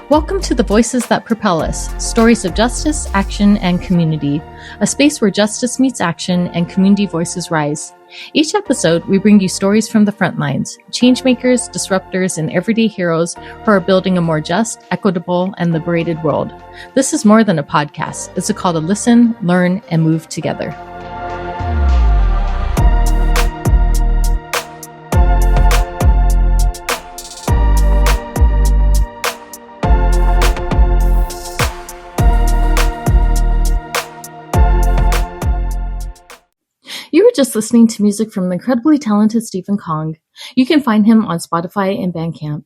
Welcome to the Voices That Propel Us, stories of justice, action, and community, a space where justice meets action and community voices rise. Each episode, we bring you stories from the front lines, changemakers, disruptors, and everyday heroes who are building a more just, equitable, and liberated world. This is more than a podcast. It's a call to listen, learn, and move together. You were just listening to music from the incredibly talented Stephen Kong. You can find him on Spotify and Bandcamp.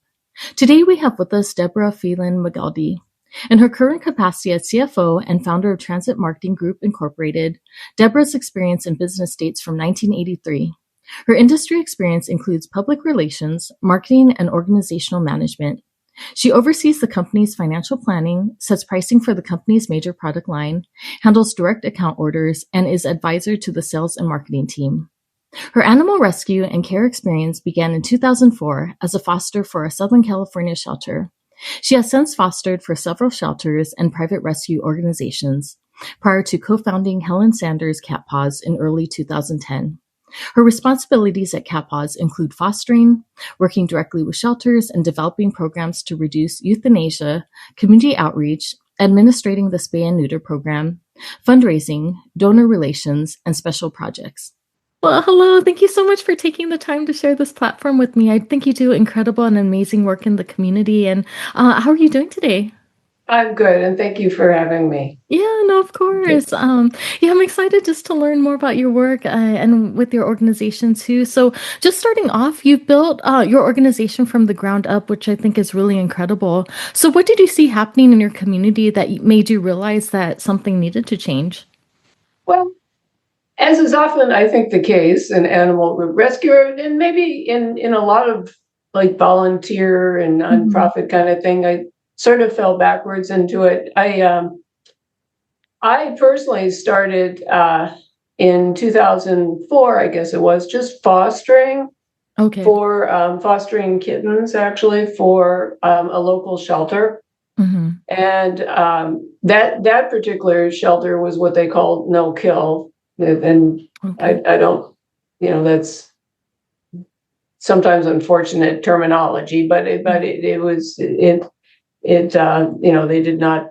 Today we have with us Deborah Felin-Magaldi. In her current capacity as CFO and founder of Transit Marketing Group Incorporated, Deborah's experience in business dates from 1983. Her industry experience includes public relations, marketing, and organizational management. She oversees the company's financial planning, sets pricing for the company's major product line, handles direct account orders, and is advisor to the sales and marketing team. Her animal rescue and care experience began in 2004 as a foster for a Southern California shelter. She has since fostered for several shelters and private rescue organizations, prior to co-founding Helen Sanders CatPAWS in early 2010. Her responsibilities at CatPAWS include fostering, working directly with shelters, and developing programs to reduce euthanasia, community outreach, administering the spay and neuter program, fundraising, donor relations, and special projects. Well, hello. Thank you so much for taking the time to share this platform with me. I think you do incredible and amazing work in the community. And how are you doing today? I'm good, and thank you for having me. Yeah, no, of course. I'm excited just to learn more about your work and with your organization too. So just starting off, you've built your organization from the ground up, which I think is really incredible. So what did you see happening in your community that made you realize that something needed to change? Well, as is often, I think, the case in animal rescue, and maybe in a lot of like volunteer and nonprofit kind of thing, I sort of fell backwards into it. I personally started in 2004, I guess it was, just fostering for fostering kittens, actually, for a local shelter. And that particular shelter was what they called no kill. And I don't, that's sometimes unfortunate terminology, but it was they did not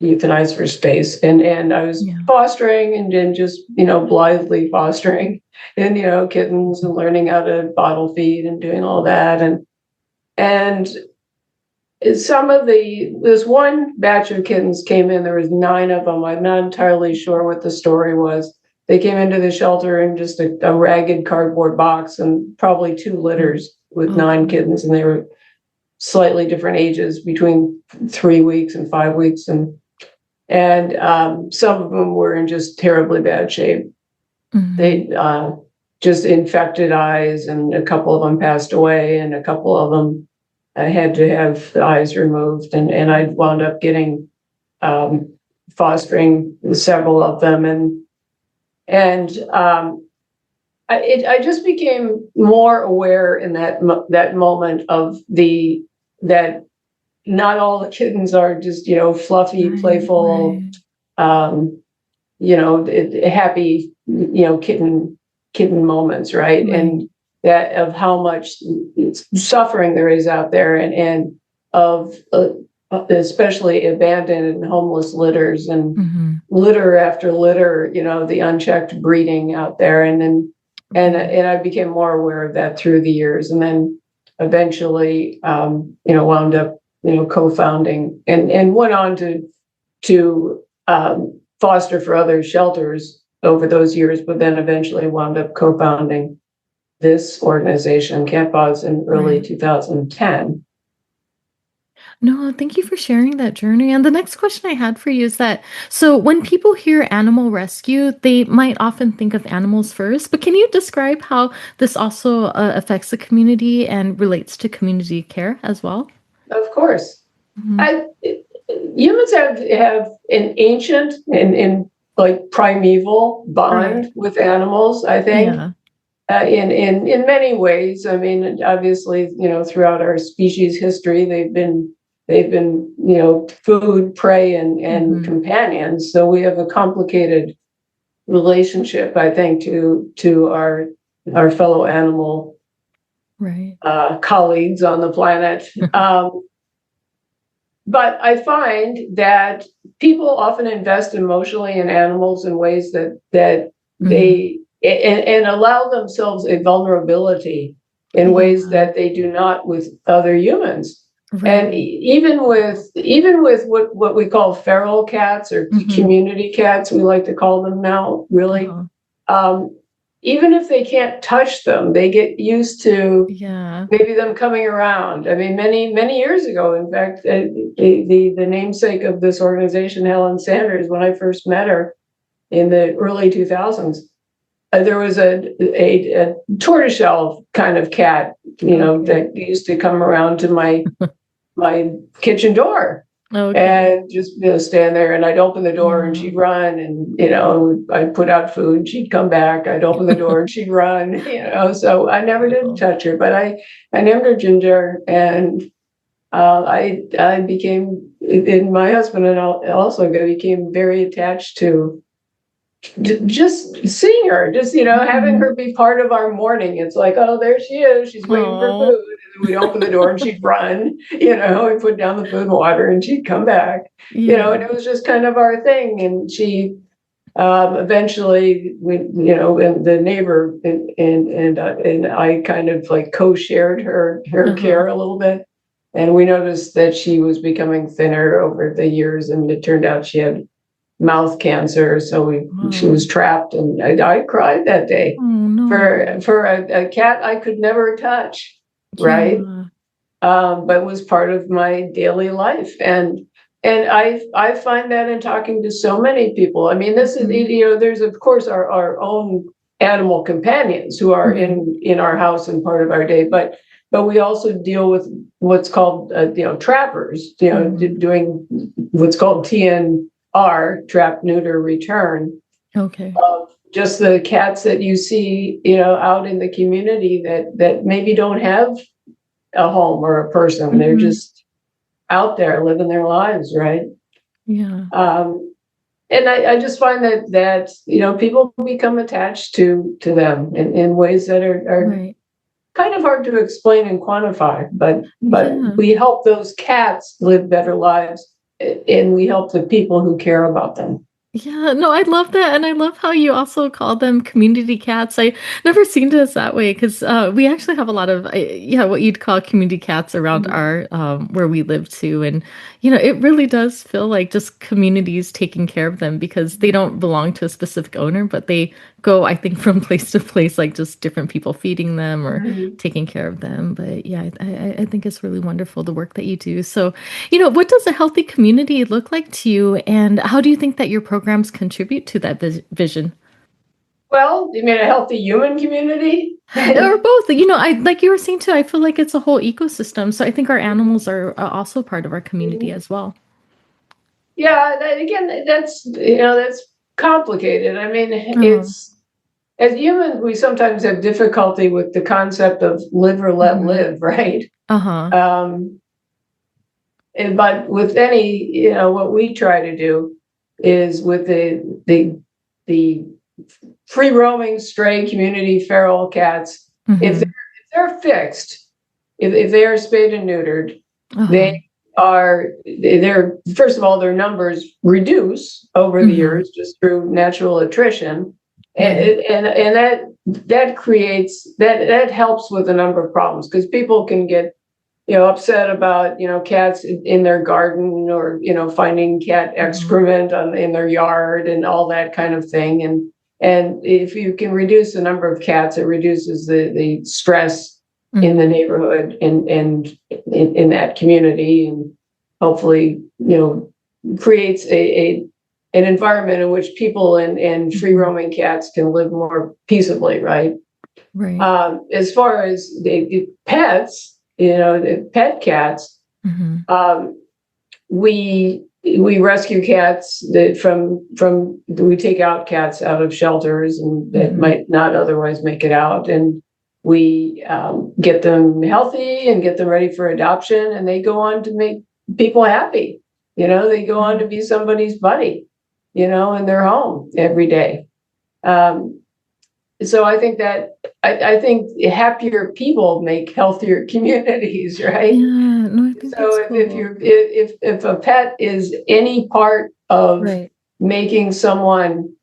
euthanize for space, and I was fostering and just blithely fostering, and kittens and learning how to bottle feed and doing all that, and this one batch of kittens came in. There was 9 of them. I'm not entirely sure what the story was. They came into the shelter in just a ragged cardboard box and probably 2 litters with 9 kittens, and they were slightly different ages, between 3 weeks and 5 weeks, and some of them were in just terribly bad shape. They just infected eyes, and a couple of them passed away, and a couple of them had to have the eyes removed, and I wound up getting fostering several of them, and I just became more aware in that moment of that not all the kittens are just fluffy, playful, happy kitten moments, right? And that of how much suffering there is out there, and of especially abandoned and homeless litters, and litter after litter, the unchecked breeding out there, and I became more aware of that through the years, and then eventually, wound up, co-founding and went on to foster for other shelters over those years, but then eventually wound up co-founding this organization, CatPAWS, in early 2010. No, thank you for sharing that journey. And the next question I had for you is that, so when people hear animal rescue, they might often think of animals first, but can you describe how this also affects the community and relates to community care as well? Of course. Humans have an ancient and like primeval bond with animals, I think. In many ways. I mean, obviously, throughout our species history, they've they've been, food, prey, and companions. So we have a complicated relationship, I think, to our fellow animal colleagues on the planet. But I find that people often invest emotionally in animals in ways that they and allow themselves a vulnerability in ways that they do not with other humans. And even with what we call feral cats or community cats, we like to call them now, really. Even if they can't touch them, they get used to maybe them coming around. I mean, many years ago, in fact, the namesake of this organization, Helen Sanders, when I first met her in the early 2000s, there was a tortoiseshell kind of cat, that used to come around to my kitchen door. And just stand there, and I'd open the door and she'd run, and I'd put out food and she'd come back. I'd open the door and she'd run. So I never did touch her, but I named her Ginger, and I became, and my husband and I also became very attached to just seeing her, just having her be part of our morning. It's like, oh, there she is, she's waiting for food, and we'd open the door and she'd run, we put down the food and water and she'd come back, and it was just kind of our thing. And she eventually, and the neighbor and I kind of like co-shared her care a little bit, and we noticed that she was becoming thinner over the years, and it turned out she had mouth cancer, so she was trapped, and I cried that day for a cat I could never touch, right? But it was part of my daily life, and I find that in talking to so many people. I mean, this is there's of course our own animal companions who are in our house and part of our day, but we also deal with what's called trappers, doing what's called TNR, trap, neuter, return. Just the cats that you see, out in the community that maybe don't have a home or a person. They're just out there living their lives, right? And I just find that people become attached to them in ways that are kind of hard to explain and quantify, but we help those cats live better lives, and we help the people who care about them. Yeah, no, I love that. And I love how you also call them community cats. I never seen it that way, because we actually have a lot of, what you'd call community cats around our, where we live too. And, it really does feel like just communities taking care of them, because they don't belong to a specific owner, but they go, I think, from place to place, like just different people feeding them or taking care of them. But yeah, I think it's really wonderful, the work that you do. So, what does a healthy community look like to you? And how do you think that your programs contribute to that vision? Well, you mean a healthy human community? Or both. I like you were saying too, I feel like it's a whole ecosystem. So I think our animals are also part of our community as well. Yeah, that's complicated. I mean, it's, as humans, we sometimes have difficulty with the concept of live or let live, right? But with any, what we try to do is with the free roaming stray community feral cats, if they're fixed, if they are spayed and neutered, they're first of all, their numbers reduce over the years just through natural attrition, and that creates that helps with a number of problems, because people can get upset about cats in their garden, or finding cat excrement in their yard and all that kind of thing. And if you can reduce the number of cats, it reduces the stress in the neighborhood and in that community, and hopefully creates an environment in which people and free roaming cats can live more peaceably, right? As far as the pets, the pet cats, we rescue cats we take out cats out of shelters and that might not otherwise make it out, and we get them healthy and get them ready for adoption, and they go on to make people happy. They go on to be somebody's buddy, in their home every day. So I think that I think happier people make healthier communities, right? Yeah, no, I think So that's cool. if a pet is any part of making someone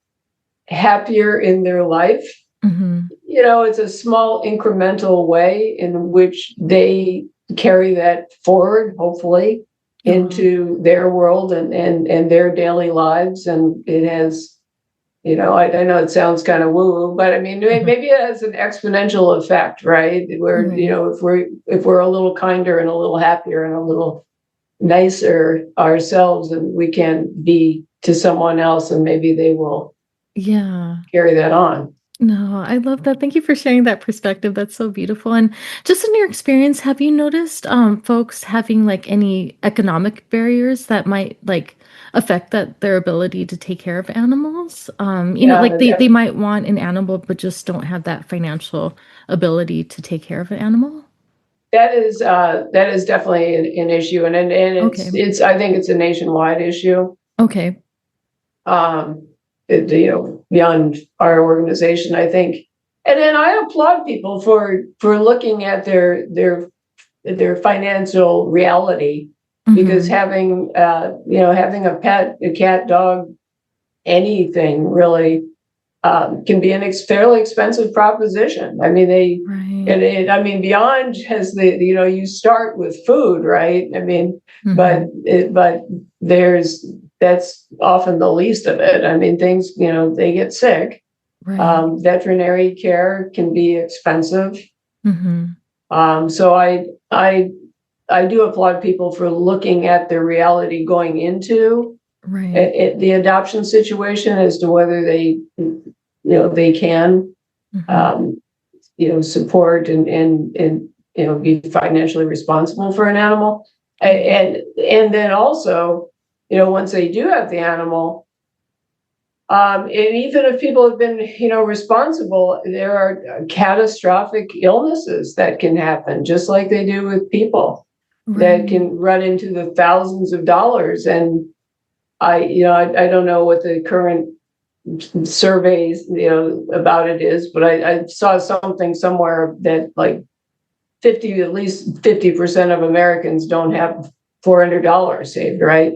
happier in their life, it's a small incremental way in which they carry that forward, hopefully, into their world and their daily lives. And it has, I know it sounds kind of woo-woo, but I mean, maybe it has an exponential effect, right? Where, if we're a little kinder and a little happier and a little nicer ourselves, and we can be to someone else, and maybe they will carry that on. No, I love that. Thank you for sharing that perspective. That's so beautiful. And just in your experience, have you noticed folks having like any economic barriers that might like affect their ability to take care of animals? Like they might want an animal but just don't have that financial ability to take care of an animal? That is definitely an issue, and it's I think it's a nationwide issue. Okay. Beyond our organization, I think, and then I applaud people for looking at their financial reality, because having a pet, a cat, dog, anything really can be fairly expensive proposition. I mean, Beyond has you start with food, right? I mean, but that's often the least of it. I mean, things, they get sick. Veterinary care can be expensive. So I do applaud people for looking at the reality going into the adoption situation as to whether they can support and be financially responsible for an animal, and then also, once they do have the animal, and even if people have been responsible, there are catastrophic illnesses that can happen, just like they do with people, that can run into the thousands of dollars. And I don't know what the current surveys about it is, but I saw something somewhere that like at least 50% of Americans don't have $400 saved, right?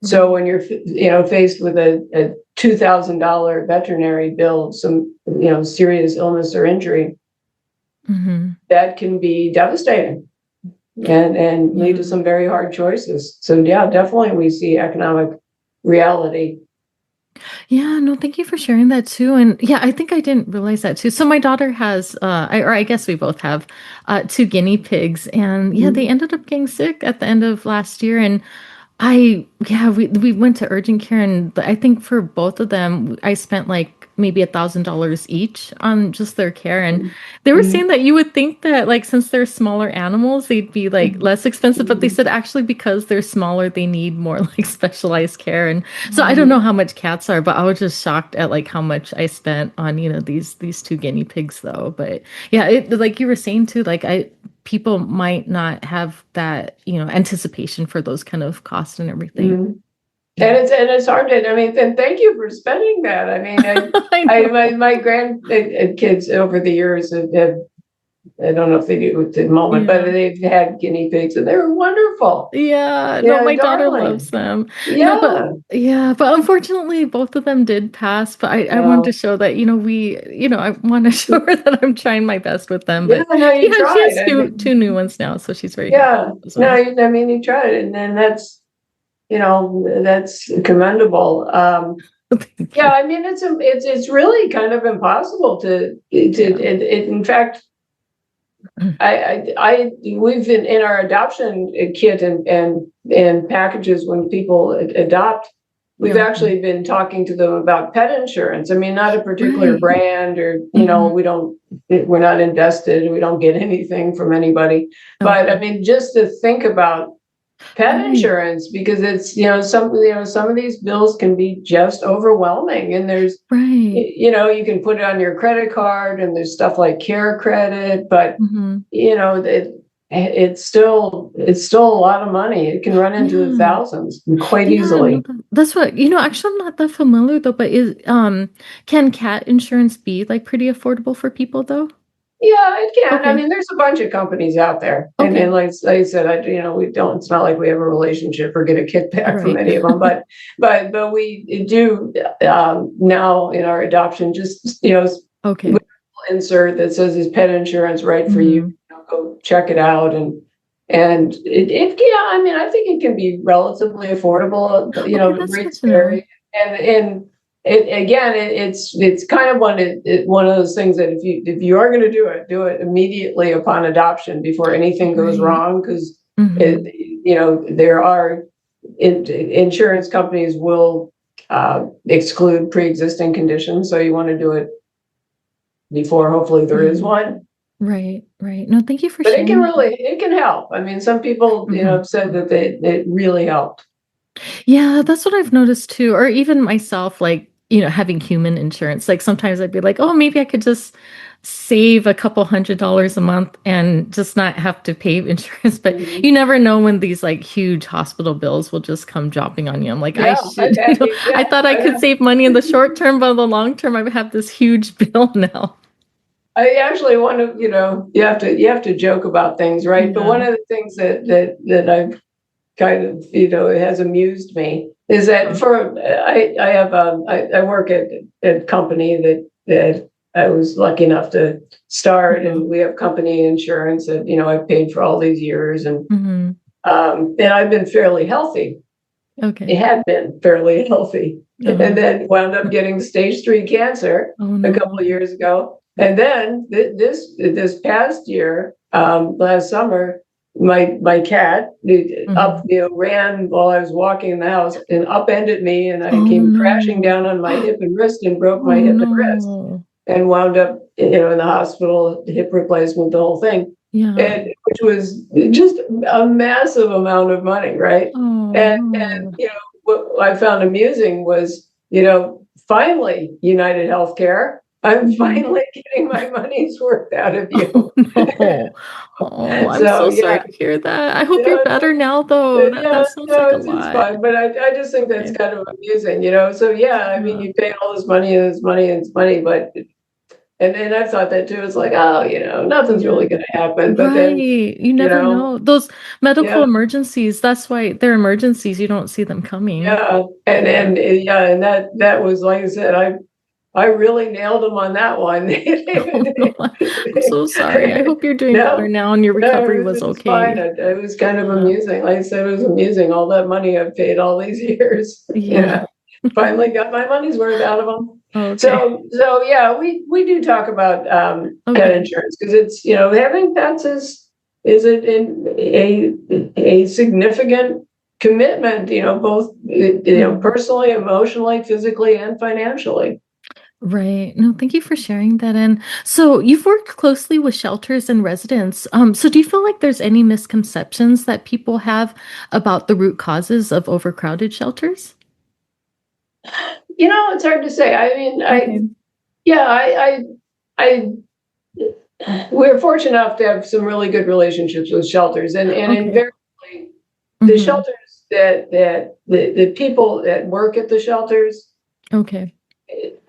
So when you're faced with a $2,000 veterinary bill, some serious illness or injury, that can be devastating and lead to some very hard choices. So yeah, definitely we see economic reality. Yeah, no, thank you for sharing that too. And yeah, I think I didn't realize that too. So my daughter has, or I guess we both have, 2 guinea pigs, and yeah, they ended up getting sick at the end of last year. And we went to urgent care, and I think for both of them, I spent like maybe $1,000 each on just their care. And they were saying that you would think that like since they're smaller animals, they'd be like less expensive, but they said actually because they're smaller, they need more like specialized care. And so I don't know how much cats are, but I was just shocked at like how much I spent on these 2 guinea pigs though. But yeah, like you were saying too, like people might not have that anticipation for those kind of costs and everything. And it's hard to, I mean, and thank you for spending that. I mean, my grandkids over the years have, I don't know if they do at the moment, but they've had guinea pigs and they were wonderful. Yeah, no, my daughter loves them. Yeah. But unfortunately both of them did pass. But I wanted to show that, I want to show her that I'm trying my best with them. But you tried. She has two new ones now, so she's very happy as well. No, I mean, you tried, and then that's commendable. Yeah, I mean, it's really kind of impossible to in fact, we've been in our adoption kit and packages when people adopt. We've actually been talking to them about pet insurance. I mean, not a particular brand, or we're not invested. We don't get anything from anybody. But I mean, just to think about pet insurance, because it's some of these bills can be just overwhelming, and there's you can put it on your credit card, and there's stuff like care credit, but it's still a lot of money. It can run into the thousands quite easily. No, that's what, actually I'm not that familiar though, but can cat insurance be like pretty affordable for people though? Yeah, it can. I Okay. mean, there's a bunch of companies out there, and Okay. like I said, we don't. It's not like we have a relationship or get a kickback from Right. any of them, but we do now in our adoption. Just Okay. insert that says is pet insurance right for you. Mhm. Go check it out, and it yeah. I mean, I think it can be relatively affordable. Okay, The that's good rates to know. vary, and it again, it's kind of one of those things that if you are going to do it immediately upon adoption before anything goes Right. wrong, because Mhm. there are insurance companies will exclude pre-existing conditions, so you want to do it before hopefully there is Yeah. one. Right. Right. No, thank you for But sharing. it can help. I mean, some people Mhm. have said that it really helped. Yeah, that's what I've noticed too. Or even myself, like, having human insurance. Like sometimes I'd be like, oh, maybe I could just save a couple $100 a month and just not have to pay insurance. But Mhm. you never know when these like huge hospital bills will just come dropping on you. I'm like, I Yeah, should, yeah, I thought I I could know. save money in the short term, but in the long term, I have this huge bill now. I actually want to, you have to joke about things, right? But Yeah. one of the things that I've kind of, it has amused me is that I work at a company that I was lucky enough to start, Uh-huh. and we have company insurance that I've paid for all these years, Hmm. and I've been fairly healthy. It Okay. had been fairly healthy, and Uh-huh. then wound up getting stage 3 cancer Oh a couple no. of years ago. And then this past year, last summer, my cat Hmm. ran while I was walking in the house and upended me, and I Oh came crashing no. down on my hip and wrist and broke Oh my hip and wrist, no. and wound up in the hospital, hip replacement, the whole thing, Yeah. and which was just a massive amount of money, right? Oh And no. what I found amusing was, finally, United Healthcare, I'm Mhm. finally getting my money's worth out of Oh you. no. Oh, I'm So so sorry yeah, to hear that. I hope you're yeah, better now though. That yeah, sounds no, like a it's lot. fine, but I just think that's Okay. kind of amusing, So yeah, I mean, Yeah. you pay all this money and this money and it's money, but and I thought that too. It's like, oh, nothing's Yeah. really going to happen. But Right. then, You you never know, know. Those medical yeah, emergencies, that's why they're emergencies. You don't see them coming. yeah, and Yeah. and yeah, and that was like I said, I really nailed them on that one. Oh no. I'm so sorry. I hope you're doing better No, now and your no, recovery it was was fine. okay. It was kind of Yeah. amusing. Like I said, it was amusing. All that money I've paid all these years, Yeah. finally got my money's worth out of them. Okay. So yeah, we do talk about pet Okay. insurance because it's having pets is a significant commitment. Both Mhm. personally, emotionally, physically, and financially. Right. No, thank you for sharing that. And so you've worked closely with shelters and residents. So do you feel like there's any misconceptions that people have about the root causes of overcrowded shelters? It's hard to say. I mean, Okay. yeah, I we're fortunate enough to have some really good relationships with shelters, and Okay. invariably the Hmm. shelters that the people that work at the shelters, Okay.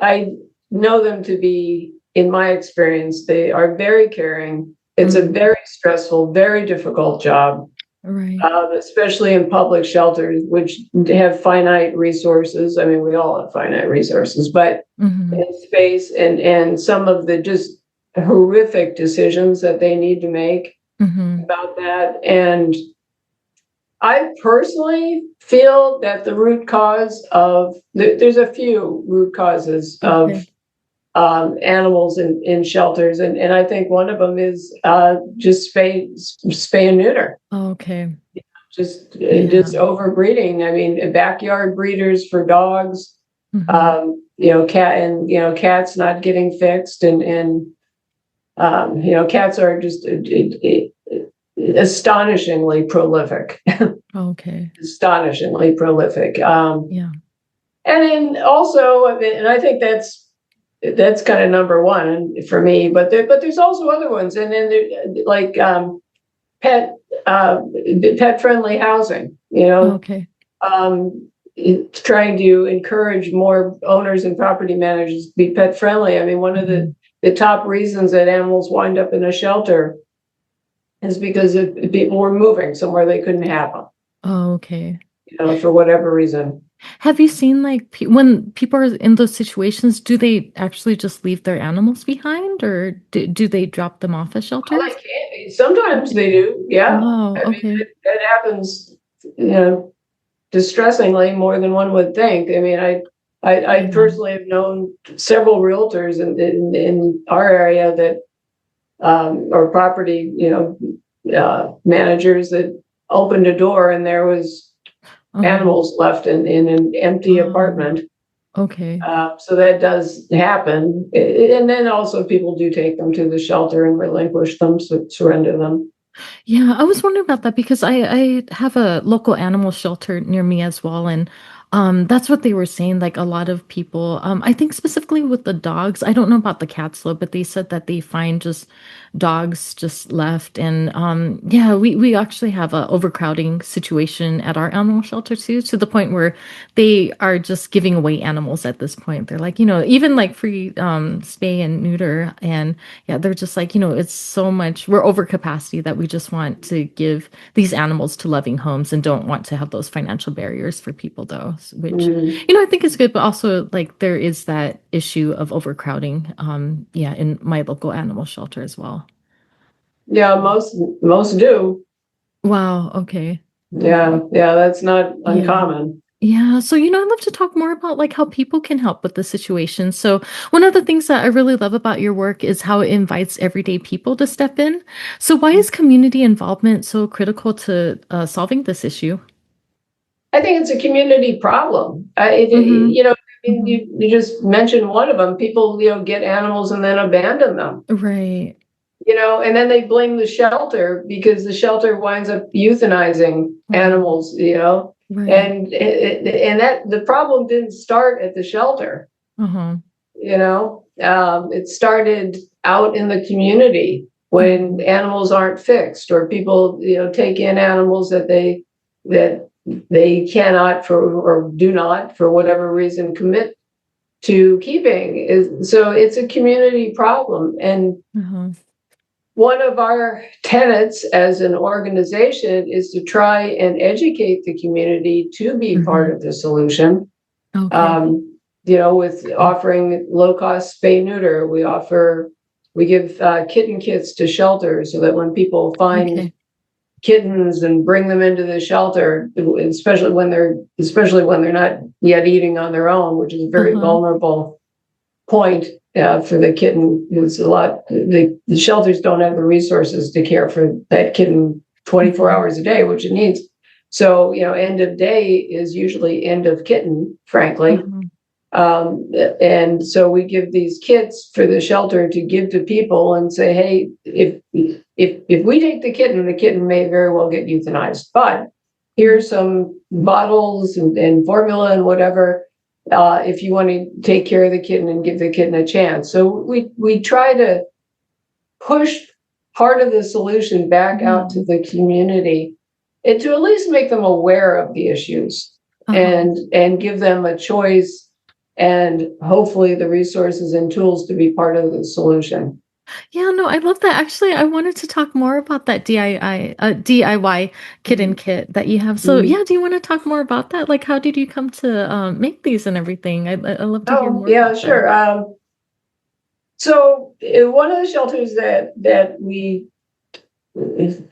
I know them to be, in my experience, they are very caring. It's a Mm. very stressful, very difficult job, Right. especially in public shelters, which have finite resources. I mean, we all have finite resources, but Hmm. in space and some of the just horrific decisions that they need to make Hmm. about that. And I personally feel that the root cause there's a few root causes of Okay. animals in shelters, and I think one of them is just spay and neuter, Okay. just Yeah. overbreeding. I mean, backyard breeders for dogs, Hmm. cats not getting fixed, and cats are just astonishingly prolific, Okay. astonishingly prolific. Yeah. And then also, I mean, and I think that's kind of number one for me. But there's also other ones, and then like pet pet friendly housing. Okay. Trying to encourage more owners and property managers to be pet friendly. I mean, one of the top reasons that animals wind up in a shelter is because people were moving somewhere they couldn't have them. Oh, okay. For whatever reason. Have you seen like when people are in those situations, do they actually just leave their animals behind, or do they drop them off at shelters? Sometimes they do. Yeah. Wow, I mean, okay. it happens, distressingly more than one would think. I mean, I Yeah. personally have known several realtors in our area that, or property, managers that opened a door and there was animals left in an empty Wow. apartment. Okay. So that does happen. And then also people do take them to the shelter and relinquish them, surrender them. Yeah, I was wondering about that because I have a local animal shelter near me as well, and that's what they were saying. Like a lot of people, I think specifically with the dogs. I don't know about the cats though, but they said that they find just dogs just left, and yeah, we actually have a overcrowding situation at our animal shelter too, to the point where they are just giving away animals at this point. They're like, even like free spay and neuter, and yeah, they're just like, it's so much, we're over capacity that we just want to give these animals to loving homes and don't want to have those financial barriers for people, though, which, I think is good. But also, like, there is that issue of overcrowding, yeah, in my local animal shelter as well. Yeah, most do. Wow. Okay. Yeah, Okay. yeah, that's not Yeah. uncommon. Yeah, so I'd love to talk more about like how people can help with the situation. So one of the things that I really love about your work is how it invites everyday people to step in. So why is community involvement so critical to solving this issue? I think it's a community problem. Mm-hmm. I mean, Mm-hmm. you just mentioned one of them. People, get animals and then abandon them. Right. And then they blame the shelter because the shelter winds up euthanizing Oh, animals. right. And that the problem didn't start at the shelter. Uh-huh. It started out in the community when Uh-huh. animals aren't fixed, or people take in animals that they cannot for or do not for whatever reason commit to keeping. So it's a community problem. And Uh-huh. one of our tenets as an organization is to try and educate the community to be part Mm-hmm. of the solution. Okay. With offering low cost spay neuter, we give kitten kits to shelters so that when people find Okay. kittens and bring them into the shelter, especially when they're not yet eating on their own, which is a very Uh-huh. vulnerable point for the kitten. It's a lot. The shelters don't have the resources to care for that kitten 24 Mm-hmm. hours a day, which it needs. So, end of day is usually end of kitten, frankly. Uh-huh. And so we give these kits for the shelter to give to people and say, hey, if we take the kitten may very well get euthanized. But here's some bottles and formula and whatever, if you want to take care of the kitten and give the kitten a chance. So we try to push part of the solution back out Yeah. to the community, and to at least make them aware of the issues, Uh-huh. and give them a choice and hopefully the resources and tools to be part of the solution. Yeah, no, I love that. Actually, I wanted to talk more about that DIY kitten kit that you have. So, Mhm. yeah, do you want to talk more about that? Like, how did you come to make these and everything? I love to hear Oh, more yeah, about that. sure. So one of the shelters that we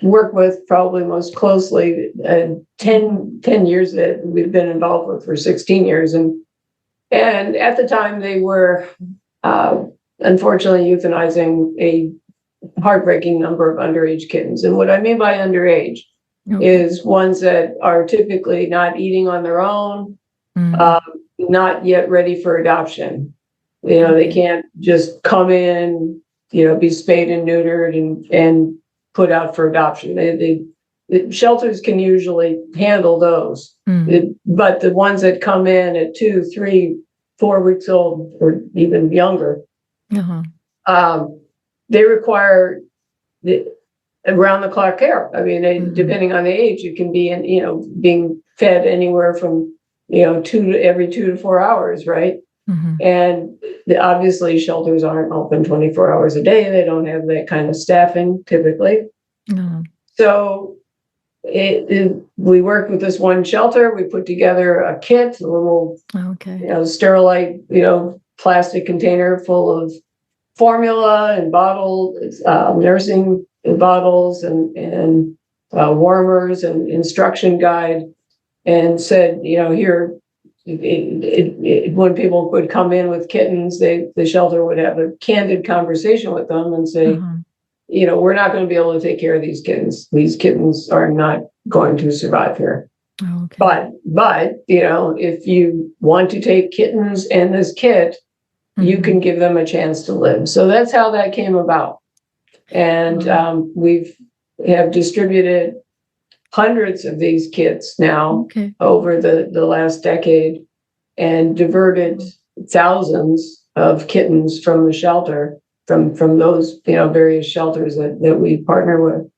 work with probably most closely, 10 years that we've been involved with for 16 years. And at the time they were, uh, unfortunately euthanizing a heartbreaking number of underage kittens. And what I mean by underage Okay. is ones that are typically not eating on their own, Mm, um, not yet ready for adoption. They okay. can't just come in, be spayed and neutered and put out for adoption. The shelters can usually handle those. Mm, But the ones that come in at 2, 3, 4 weeks old, or even younger, uh-huh. um, they require the around the clock care. I mean, depending on the age, it can be being fed anywhere from every 2 to 4 hours, right? And obviously shelters aren't open 24 hours a day. They don't have that kind of staffing typically. So we worked with this one shelter. We put together a kit, a little sterilite, plastic container full of formula and bottle, nursing bottles and warmers and instruction guide, and said, here, when people would come in with kittens, the shelter would have a candid conversation with them and say, we're not going to be able to take care of these kittens. These kittens are not going to survive here. But if you want to take kittens and this kit, you can give them a chance to live. So that's how that came about. And we have distributed hundreds of these kits now over the last decade, and diverted thousands of kittens from the shelter, from those various shelters that we partner with.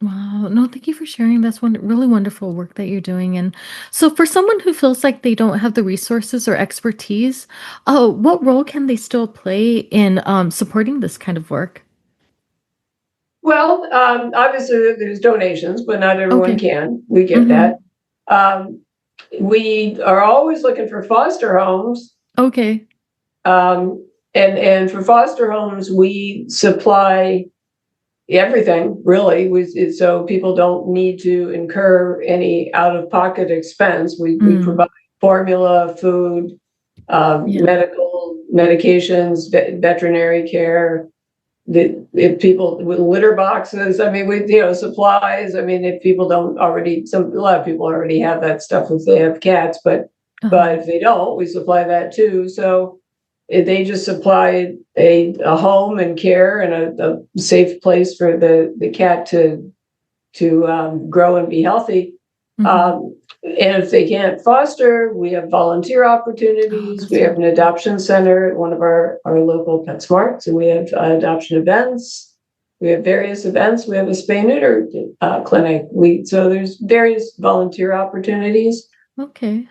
Wow. No, thank you for sharing. That's really wonderful work that you're doing. And so for someone who feels like they don't have the resources or expertise, what role can they still play in supporting this kind of work? Well, obviously there's donations, but not everyone can. We get that. We are always looking for foster homes. And for foster homes, we supply everything, really. So people don't need to incur any out-of-pocket expense. We provide formula, food, medical medications, veterinary care. If people with litter boxes, supplies. If people don't already, a lot of people already have that stuff if they have cats, but if they don't, we supply that too. So they just supply a home and care and a safe place for the cat to grow and be healthy. And if they can't foster, we have volunteer opportunities. We have an adoption center at one of our local PetSmarts, and we have adoption events. We have various events. We have a spay neuter clinic. So there's various volunteer opportunities.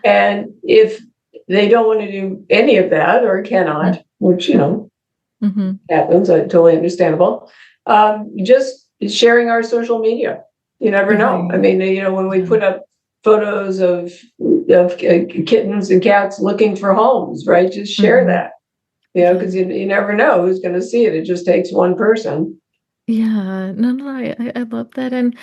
And if they don't want to do any of that or cannot, which happens, totally understandable. Just sharing our social media. You never know. When we put up photos of kittens and cats looking for homes, right? Just share that, because you never know who's going to see it. It just takes one person. Yeah, no, I love that. And,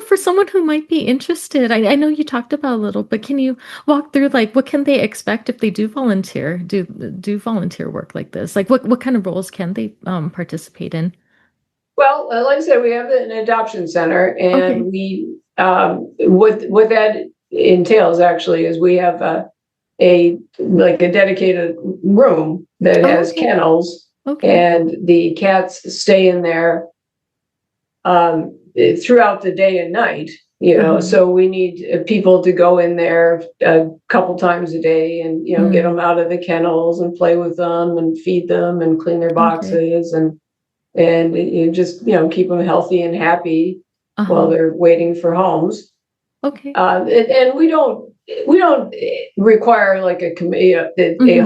for someone who might be interested, I know you talked about a little, but can you walk through, like, what can they expect if they do volunteer work like this? Like, what kind of roles can they participate in? Well, like I said, we have an adoption center, and we what that entails actually is we have a dedicated room that has kennels, and the cats stay in there throughout the day and night. So we need people to go in there a couple times a day and get them out of the kennels and play with them and feed them and clean their boxes and just keep them healthy and happy while they're waiting for homes. And we don't require like a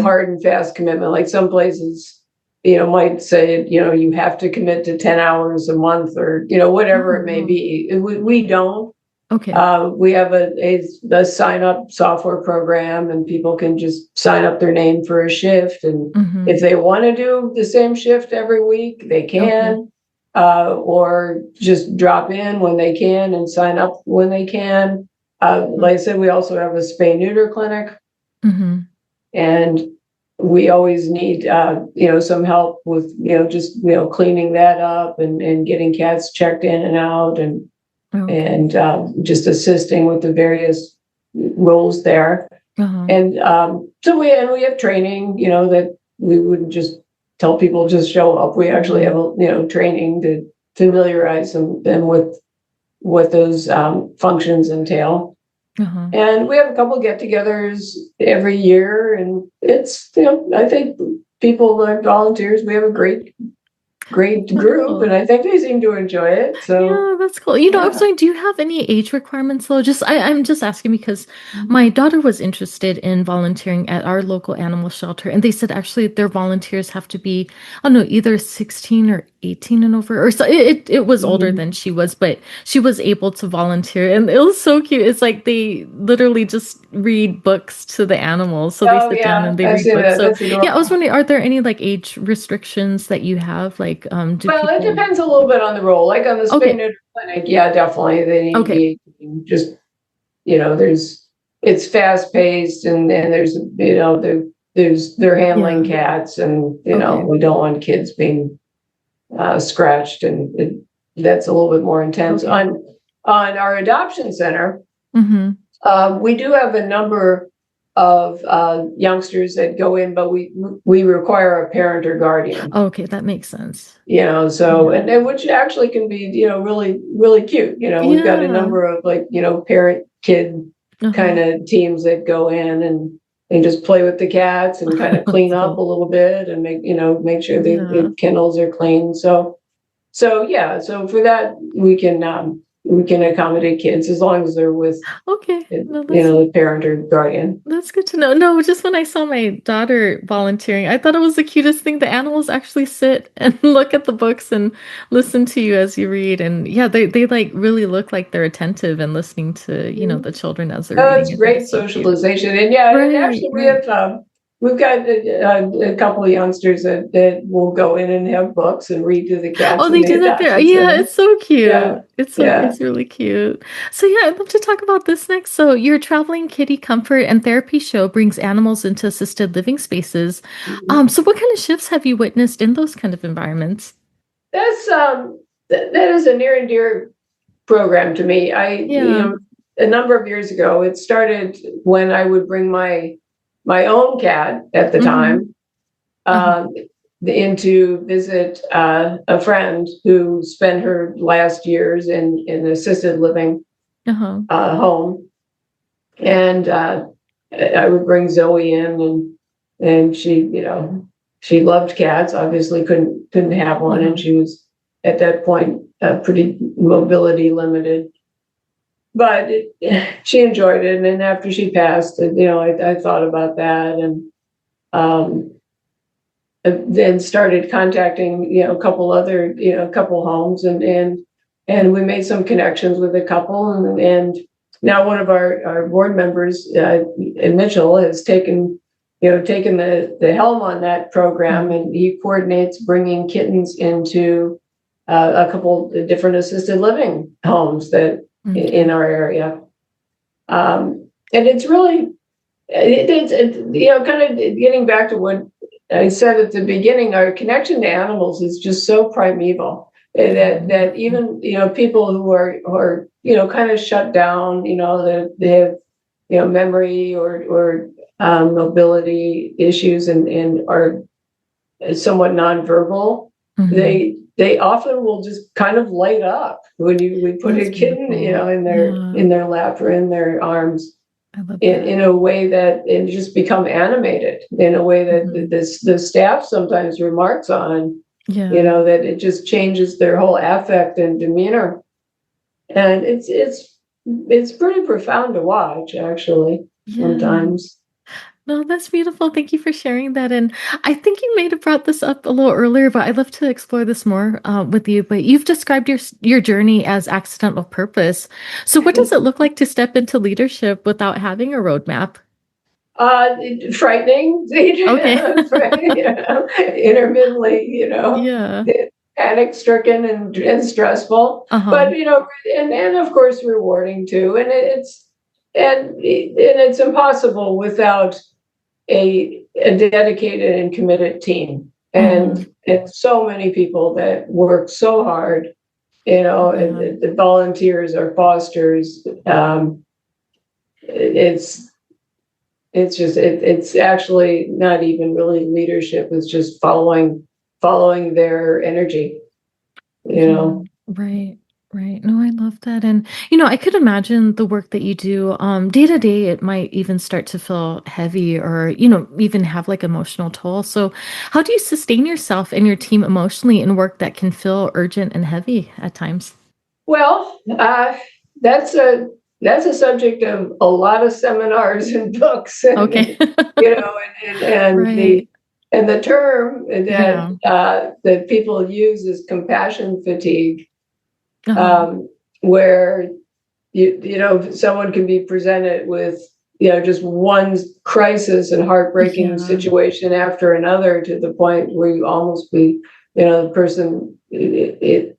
hard and fast commitment. Like some places, might say, you have to commit to 10 hours a month or whatever it may be. We don't. We have a sign up software program, and people can just sign up their name for a shift. And if they want to do the same shift every week, they can, or just drop in when they can and sign up when they can. Like I said, we also have a spay neuter clinic, and we always need, some help with, just, cleaning that up and getting cats checked in and out and just assisting with the various roles there. And so we have training, that we wouldn't just tell people just show up. We actually have, training to familiarize them with what those functions entail. And we have a couple get-togethers every year, and it's, I think people like volunteers. We have a great great group, and I think they seem to enjoy it. So yeah, that's cool. I was wondering, do you have any age requirements though? I'm just asking because my daughter was interested in volunteering at our local animal shelter, and they said actually their volunteers have to be, I don't know, either 16 or 18 and over, or so it was older than she was, but she was able to volunteer, and it was so cute. It's like they literally just read books to the animals, so they Oh sit down yeah, and they read books. So that's yeah, I was adorable. wondering, are there any like age restrictions that you have? Like, do Well, it people? depends a little bit on the role. Like on the spay Okay, neuter clinic, yeah, definitely they need to okay, be just, there's, it's fast paced, and there's, they're handling yeah, cats, and okay, we don't want kids being scratched, and that's a little bit more intense. okay. On our adoption center, Mm-hmm. we do have a number of youngsters that go in, but we require a parent or guardian. Okay, that makes sense. So Yeah. and which actually can be really really cute. We've got a Yeah. number of like parent kid Uh-huh. kind of teams that go in and just play with the cats and kind of That's clean up a cool. little bit and make sure Yeah. the kennels are clean. So yeah, so for that we can accommodate kids as long as they're with Okay. No, the parent or guardian. that's good to know. No, just when I saw my daughter volunteering, I thought it was the cutest thing. The animals actually sit and look at the books and listen to you as you read. And yeah, they like really look like they're attentive and listening to, the children as they're Oh, reading. it's I think great it's so cute. socialization, and yeah, and Right, actually right. we've got a couple of youngsters that will go in and have books and read to the cats Oh, in they the do that there. adoption Yeah, center. it's so Yeah, cute. yeah. It's really cute. So yeah, I'd love to talk about this next. So your traveling kitty comfort and therapy show brings animals into assisted living spaces. So what kind of shifts have you witnessed in those kind of environments? That's that is a near and dear program to me. Yeah. A number of years ago, it started when I would bring my own cat at the Mm-hmm. time Uh-huh. um, in to visit a friend who spent her last years in an assisted living Uh-huh. home, and I would bring Zoe in, and she, she loved cats. Obviously, couldn't have one, and Uh-huh. she was at that point pretty mobility limited. But she enjoyed it, and then after she passed, I thought about that, and um, then started contacting a couple other a couple homes, and we made some connections with a couple, and now one of our board members Mitchell has taken the helm on that program, Uh-huh. and he coordinates bringing kittens into a couple of different assisted living homes that in Okay. our area, and it's really kind of getting back to what I said at the beginning, our connection to animals is just so primeval that Yeah. even people who are kind of shut down, that they have memory or mobility issues, and are somewhat nonverbal. Mm-hmm. They often will just kind of light up when we put That's a kitten beautiful. Yeah. in their lap or in their arms I love that. in a way that and just become animated in a way that Mm-hmm. the staff sometimes remarks on, Yeah. that it just changes their whole affect and demeanor, and it's pretty profound to watch actually Yeah. sometimes. No, that's beautiful. Thank you for sharing that. And I think you may have brought this up a little earlier, but I'd love to explore this more with you. But you've described your journey as accidental purpose. So, what does it look like to step into leadership without having a roadmap? Frightening, Okay. intermittently, Yeah. panic stricken and stressful, Uh-huh. but and of course rewarding too. And it's impossible without a dedicated and committed team, Hmm. and so many people that work so hard, Yeah. and the volunteers or fosters. It's it's actually not even really leadership. It's just following their energy, you Yeah. know. Right. Right. No, I love that. And, I could imagine the work that you do day to day, it might even start to feel heavy or, even have like emotional toll. So, how do you sustain yourself and your team emotionally in work that can feel urgent and heavy at times? Well, that's a that's a subject of a lot of seminars and books, Okay. and and Right. the term that Yeah. that people use is compassion fatigue, Uh-huh. um, where someone can be presented with just one crisis and heartbreaking Yeah. situation after another, to the point where you almost be the person, it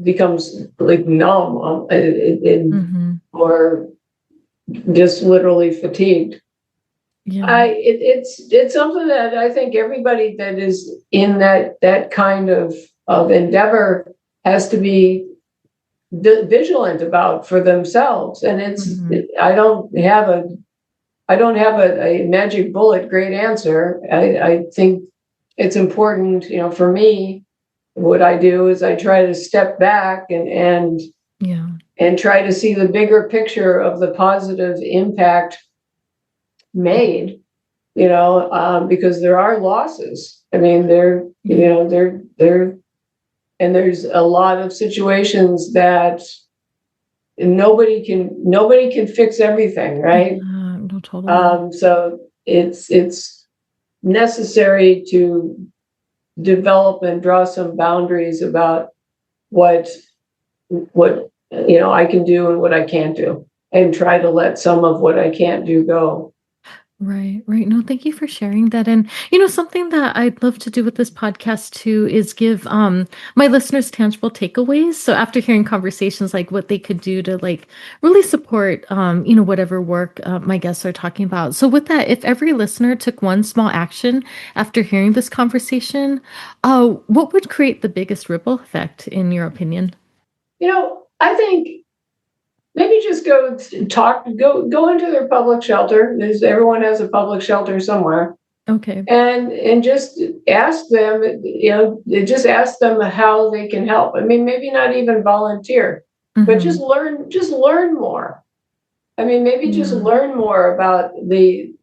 becomes like numb, Hmm. or just literally fatigued. Yeah. It's something that I think everybody that is in that kind of endeavor has to be vigilant about for themselves. And Hmm. I don't have a magic bullet great answer. I think it's important, for me. What I do is I try to step back Yeah. and try to see the bigger picture of the positive impact made, because there are losses. I mean, Yeah. and there's a lot of situations that nobody can fix everything, right? Yeah. No, totally. So it's necessary to develop and draw some boundaries about what I can do and what I can't do, and try to let some of what I can't do go. Right, right. No, thank you for sharing that. And something that I'd love to do with this podcast too is give my listeners tangible takeaways. So after hearing conversations, like what they could do to like really support whatever work my guests are talking about. So with that, if every listener took one small action after hearing this conversation, what would create the biggest ripple effect in your opinion? I think maybe just go into their public shelter. Everyone has a public shelter somewhere, Okay. and just ask them how they can help. I mean, maybe not even volunteer, but Mm-hmm. just learn more. I mean, maybe just Yeah. learn more about the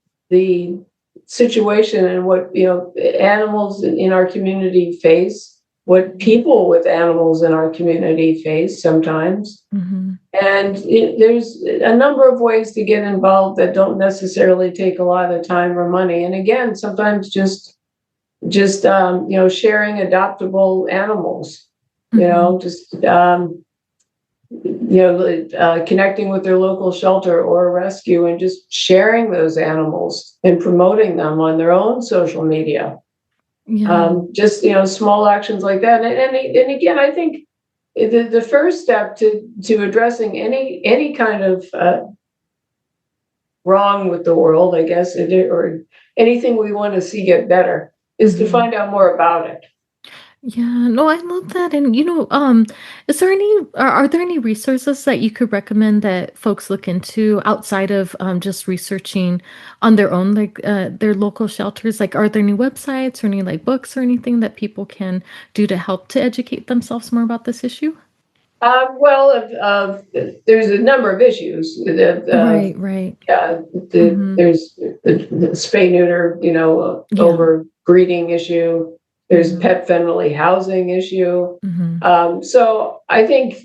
situation, and what animals in our community face, what people with animals in our community face sometimes. Mm-hmm. And there's a number of ways to get involved that don't necessarily take a lot of time or money. And again, sometimes just sharing adoptable animals, Mm-hmm. just connecting with their local shelter or rescue, and just sharing those animals and promoting them on their own social media. Yeah. Just small actions like that. And again, I think the first step to addressing any kind of wrong with the world, I guess, or anything we want to see get better, is to Mm-hmm. find out more about it. Yeah, no, I love that. And is there are there any resources that you could recommend that folks look into outside of just researching on their own, like their local shelters? Like, are there any websites or any like books or anything that people can do to help to educate themselves more about this issue? Well, there's a number of issues. Right, right. Mm-hmm. There's the spay neuter, Yeah, over breeding issue. There's yeah. pet friendly housing issue. Mm-hmm. So I think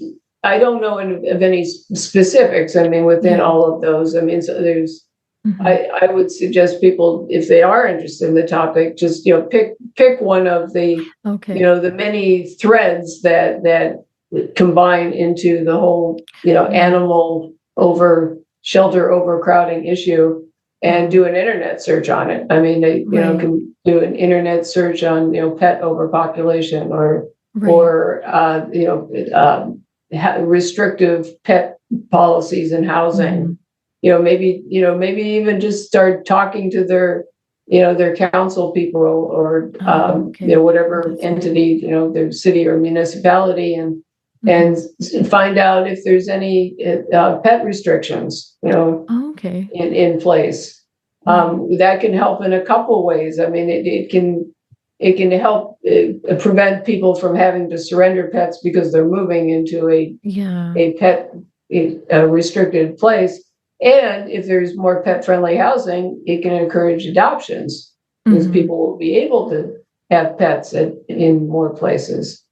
I don't know of any specifics. I mean, within Yeah. all of those, I mean, so there's. Mm-hmm. I would suggest people, if they are interested in the topic, just pick one of Okay. the many threads that combine into the whole Yeah. animal over shelter overcrowding issue, and Wow. do an internet search on it. I mean, they Right. can do an internet search on pet overpopulation, Right. or restrictive pet policies in Mm-hmm. housing. Maybe even just start talking to their council people, or Oh, okay. whatever Definitely. entity, their city or municipality, and Mm-hmm. find out if there's any pet restrictions, Oh, okay. in place. Right. That can help in a couple ways. I mean, it can. it can help prevent people from having to surrender pets because they're moving into a pet restricted place. And if there's more pet-friendly housing, it can encourage adoptions because people will be able to have pets in more places.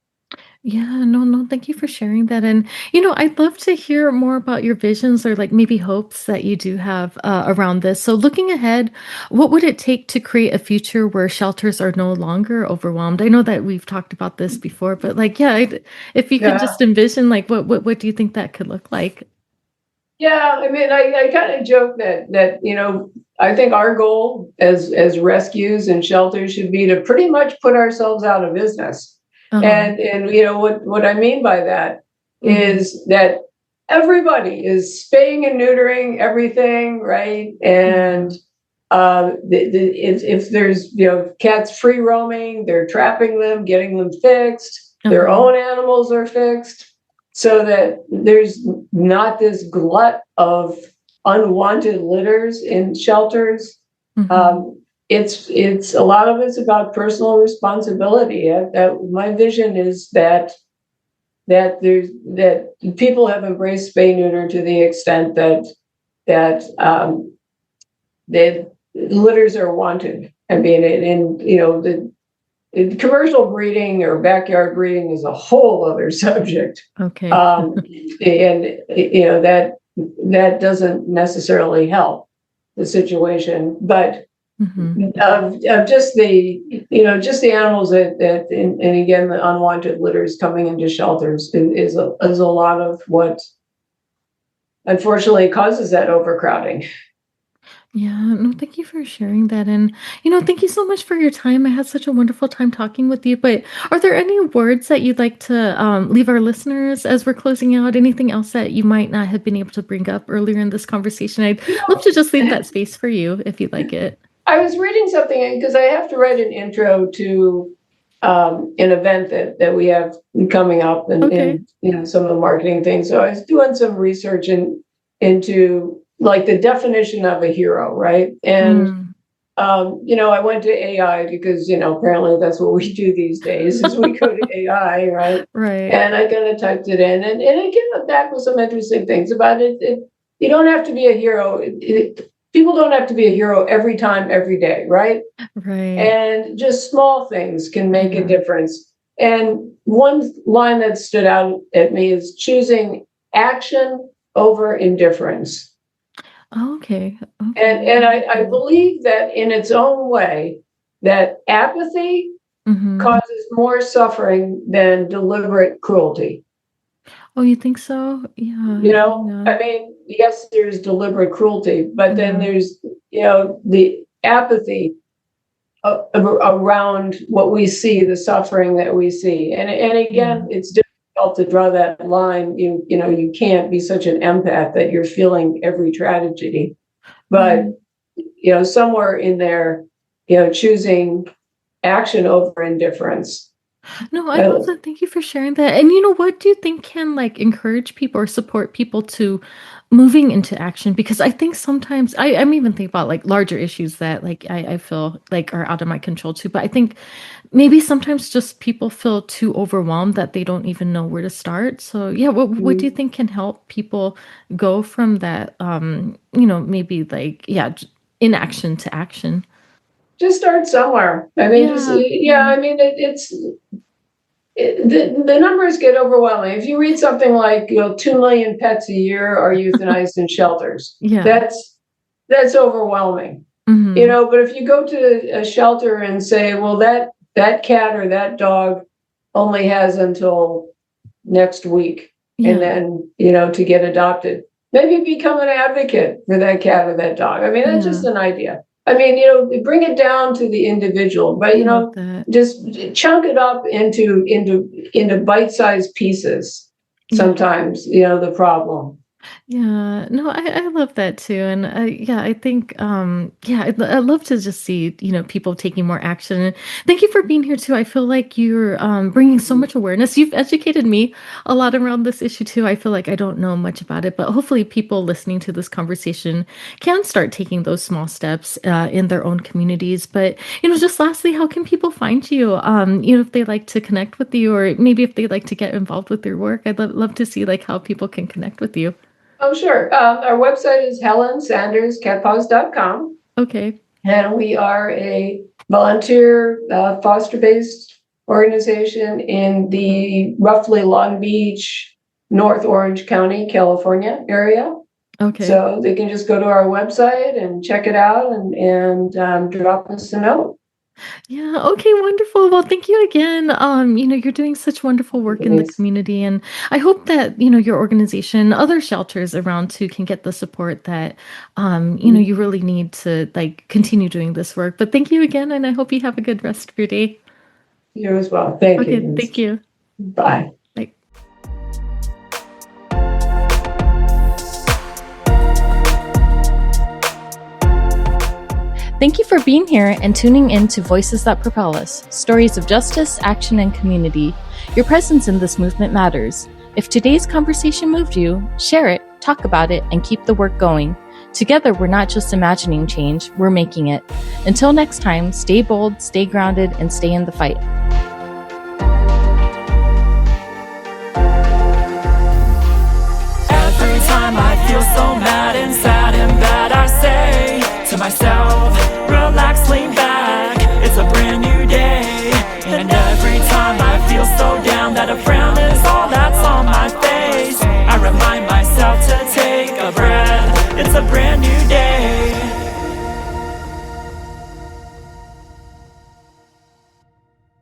Yeah, no, thank you for sharing that. And, I'd love to hear more about your visions or like maybe hopes that you do have around this. So, looking ahead, what would it take to create a future where shelters are no longer overwhelmed? I know that we've talked about this before, but like, if you could just envision, like, what do you think that could look like? Yeah, I mean, I kind of joke that I think our goal as rescues and shelters should be to pretty much put ourselves out of business. And what I mean by that is that everybody is spaying and neutering everything, right? And if there's cats free roaming, they're trapping them, getting them fixed. Their own animals are fixed, so that there's not this glut of unwanted litters in shelters. It's a lot of it's about personal responsibility. My vision is that people have embraced spay neuter to the extent that litters are wanted. I mean, the commercial breeding or backyard breeding is a whole other subject. Okay. And that doesn't necessarily help the situation, but of just the animals that and again the unwanted litters coming into shelters is a lot of what unfortunately causes that overcrowding. Yeah, no, thank you for sharing that. And, thank you so much for your time. I had such a wonderful time talking with you. But are there any words that you'd like to leave our listeners as we're closing out? Anything else that you might not have been able to bring up earlier in this conversation? I'd love to just leave that space for you if you'd like it. I was reading something because I have to write an intro to an event that we have coming up and some of the marketing things. So I was doing some research into like the definition of a hero, right? And I went to AI because apparently that's what we do these days is we go to AI, right? Right. And I kind of typed it in, and it came back with some interesting things about it. You don't have to be a hero. People don't have to be a hero every time, every day, right? Right. And just small things can make a difference. And one line that stood out at me is choosing action over indifference. Okay. And I believe that in its own way, that apathy causes more suffering than deliberate cruelty. Oh, you think so? Yeah. I mean, yes, there's deliberate cruelty, but then there's, the apathy around what we see, the suffering that we see. And again, it's difficult to draw that line. You can't be such an empath that you're feeling every tragedy. But, somewhere in there, choosing action over indifference. No, I love that. Thank you for sharing that. And what do you think can like encourage people or support people to moving into action? Because I think sometimes I'm even thinking about like larger issues that like I feel like are out of my control too. But I think maybe sometimes just people feel too overwhelmed that they don't even know where to start. So yeah, what do you think can help people go from that maybe like inaction to action? Just start somewhere. I mean, I mean, the numbers get overwhelming. If you read something like 2 million pets a year are euthanized in shelters, that's overwhelming. But if you go to a shelter and say, well, that cat or that dog only has until next week, and then to get adopted, maybe become an advocate for that cat or that dog. I mean, that's just an idea. I mean, bring it down to the individual, but just chunk it up into bite-sized pieces. Sometimes, the problem. Yeah, no, I love that too, and yeah, I think yeah, I'd love to just see people taking more action. And thank you for being here too. I feel like you're bringing so much awareness. You've educated me a lot around this issue too. I feel like I don't know much about it, but hopefully, people listening to this conversation can start taking those small steps in their own communities. But just lastly, how can people find you? If they like to connect with you, or maybe if they like to get involved with your work, I'd love to see like how people can connect with you. Oh, sure. Our website is Helen Sanders CatPAWS.com. Okay. And we are a volunteer foster-based organization in the roughly Long Beach, North Orange County, California area. Okay. So they can just go to our website and check it out and drop us a note. Yeah. Okay. Wonderful. Well, thank you again. You're doing such wonderful work in the Yes. community, and I hope that your organization, other shelters around too, can get the support that you really need to like continue doing this work. But thank you again, and I hope you have a good rest of your day. You as well. Thank Okay. you. Thank you. Bye. Bye. Thank you for being here and tuning in to Voices That Propel Us, stories of justice, action, and community. Your presence in this movement matters. If today's conversation moved you, share it, talk about it, and keep the work going. Together, we're not just imagining change, we're making it. Until next time, stay bold, stay grounded, and stay in the fight. Every time I feel so mad and sad and bad, I say to myself, relax, lean back.